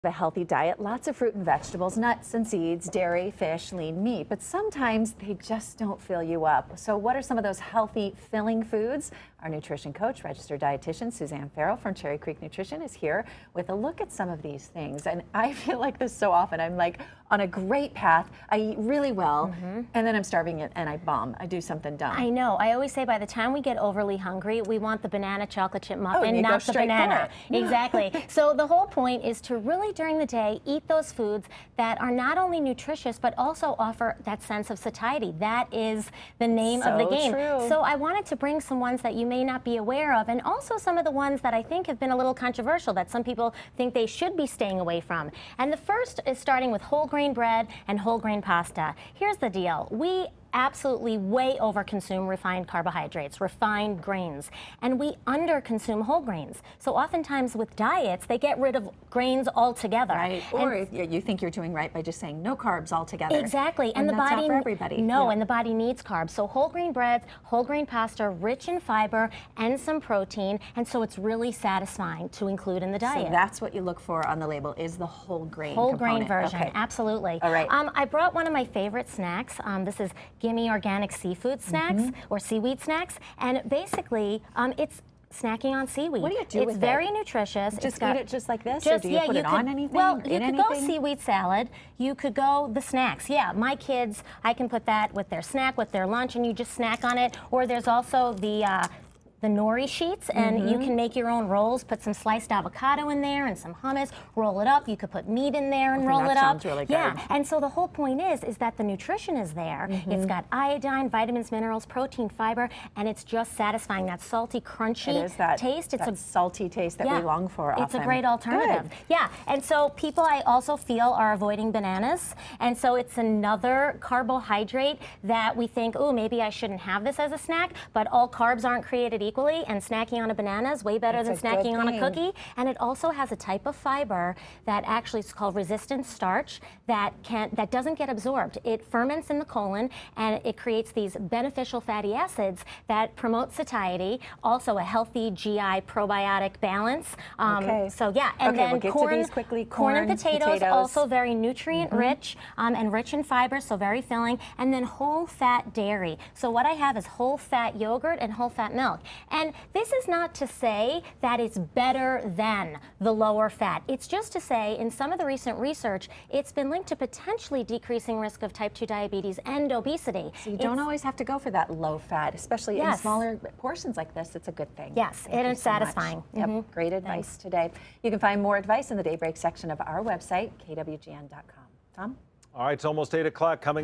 A healthy diet, lots of fruit and vegetables, nuts and seeds, dairy, fish, lean meat, but sometimes they just don't fill you up. So what are some of those healthy, filling foods? Our nutrition coach, registered dietitian Suzanne Farrell from Cherry Creek Nutrition is here with a look at some of these things. And I feel like this so often. I'm like on a great path. I eat really well, and then I'm starving it and I bomb. I do something dumb. I know. I always say by the time we get overly hungry, we want the banana chocolate chip muffin, not the banana. Exactly. So the whole point is to really during the day eat those foods that are not only nutritious but also offer that sense of satiety. That is the name of the game. True. So I wanted to bring some ones that you may not be aware of, and also some of the ones that I think have been a little controversial that some people think they should be staying away from. And the first is starting with whole grain bread and whole grain pasta. Here's the deal. We absolutely way overconsume refined carbohydrates, refined grains, and we underconsume whole grains. So oftentimes with diets, they get rid of grains altogether. Right. Or you think you're doing right by just saying no carbs altogether. Exactly. And the that's body not for everybody. No, Yeah. and the body needs carbs. So whole grain breads, whole grain pasta, rich in fiber and some protein, and so it's really satisfying to include in the diet. So that's what you look for on the label is the whole grain Grain version, Okay. Absolutely. All right. I brought one of my favorite snacks. This is Gimme Organic Seafood Snacks or seaweed snacks, and basically it's snacking on seaweed. What do you do with it? It's very nutritious. Just eat it just like this, or do you put it on anything? Well, you could go anything? seaweed salad. You could go the snacks. Yeah, my kids, I can put that with their snack, with their lunch, and you just snack on it. Or there's also the nori sheets, and you can make your own rolls, put some sliced avocado in there and some hummus, roll it up. You could put meat in there and roll it up. That sounds really good. Yeah, and so the whole point is that the nutrition is there. It's got iodine, vitamins, minerals, protein, fiber, and it's just satisfying that salty, crunchy taste. It's a salty taste that we long for often. It's a great alternative. Good. Yeah, and so people I also feel are avoiding bananas, and so it's another carbohydrate that we think, oh, maybe I shouldn't have this as a snack, but all carbs aren't created equally, and snacking on a banana is way better than snacking on a cookie. And it also has a type of fiber that actually is called resistant starch that doesn't get absorbed. It ferments in the colon, and it creates these beneficial fatty acids that promote satiety, also a healthy GI probiotic balance. So yeah, and then we'll get to these quickly. Corn and potatoes, also very nutrient rich and rich in fiber, so very filling. And then whole fat dairy. So what I have is whole fat yogurt and whole fat milk. And this is not to say that it's better than the lower fat. It's just to say in some of the recent research, it's been linked to potentially decreasing risk of type 2 diabetes and obesity. So you don't always have to go for that low fat, especially in smaller portions like this. It's a good thing. Yes, it is satisfying. Yep, great advice today. You can find more advice in the Daybreak section of our website, kwgn.com. Tom? All right, it's almost 8 o'clock coming.